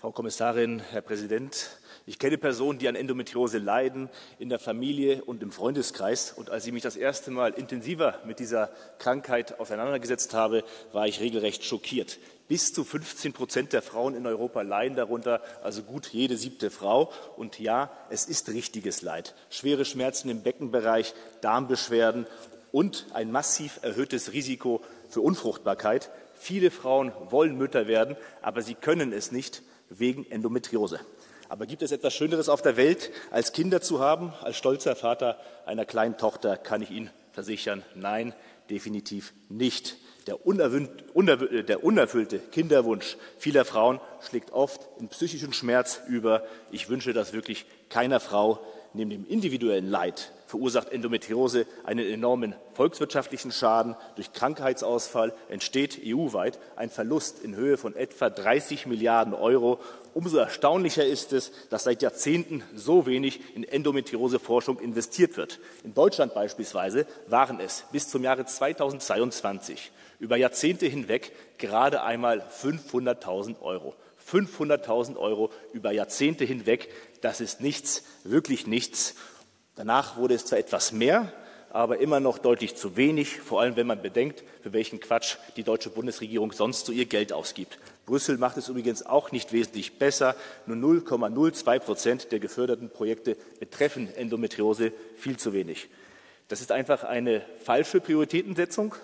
Frau Kommissarin, Herr Präsident! Ich kenne Personen, die an Endometriose leiden, in der Familie und im Freundeskreis. Und als ich mich das erste Mal intensiver mit dieser Krankheit auseinandergesetzt habe, war ich regelrecht schockiert. Bis zu 15% der Frauen in Europa leiden darunter, also gut jede 7. Frau. Und ja, es ist richtiges Leid. Schwere Schmerzen im Beckenbereich, Darmbeschwerden und ein massiv erhöhtes Risiko für Unfruchtbarkeit. Viele Frauen wollen Mütter werden, aber sie können es nicht wegen Endometriose. Aber gibt es etwas Schöneres auf der Welt, als Kinder zu haben? Als stolzer Vater einer kleinen Tochter kann ich Ihnen versichern, nein, definitiv nicht. Der unerfüllte Kinderwunsch vieler Frauen schlägt oft in psychischen Schmerz über. Ich wünsche das wirklich keiner Frau. Neben dem individuellen Leid verursacht Endometriose einen enormen volkswirtschaftlichen Schaden. Durch Krankheitsausfall entsteht EU-weit ein Verlust in Höhe von etwa 30 Milliarden Euro. Umso erstaunlicher ist es, dass seit Jahrzehnten so wenig in Endometrioseforschung investiert wird. In Deutschland beispielsweise waren es bis zum Jahre 2022 über Jahrzehnte hinweg gerade einmal 500.000 Euro. 500.000 Euro über Jahrzehnte hinweg, das ist nichts, wirklich nichts. Danach wurde es zwar etwas mehr, aber immer noch deutlich zu wenig, vor allem wenn man bedenkt, für welchen Quatsch die deutsche Bundesregierung sonst so ihr Geld ausgibt. Brüssel macht es übrigens auch nicht wesentlich besser. Nur 0,02% der geförderten Projekte betreffen Endometriose, viel zu wenig. Das ist einfach eine falsche Prioritätensetzung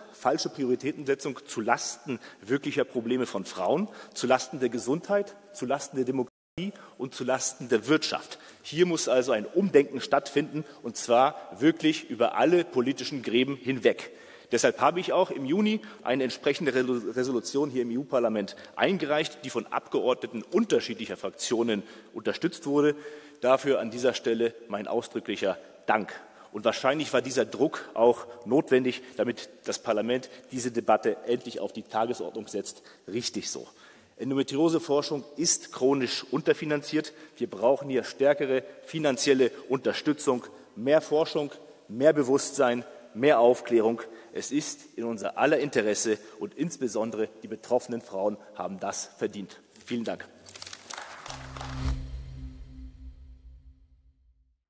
zulasten wirklicher Probleme von Frauen, zulasten der Gesundheit, zulasten der Demokratie und zulasten der Wirtschaft. Hier muss also ein Umdenken stattfinden, und zwar wirklich über alle politischen Gräben hinweg. Deshalb habe ich auch im Juni eine entsprechende Resolution hier im EU-Parlament eingereicht, die von Abgeordneten unterschiedlicher Fraktionen unterstützt wurde. Dafür an dieser Stelle mein ausdrücklicher Dank. Und wahrscheinlich war dieser Druck auch notwendig, damit das Parlament diese Debatte endlich auf die Tagesordnung setzt. Richtig so. Endometrioseforschung ist chronisch unterfinanziert. Wir brauchen hier stärkere finanzielle Unterstützung, mehr Forschung, mehr Bewusstsein, mehr Aufklärung. Es ist in unser aller Interesse, und insbesondere die betroffenen Frauen haben das verdient. Vielen Dank.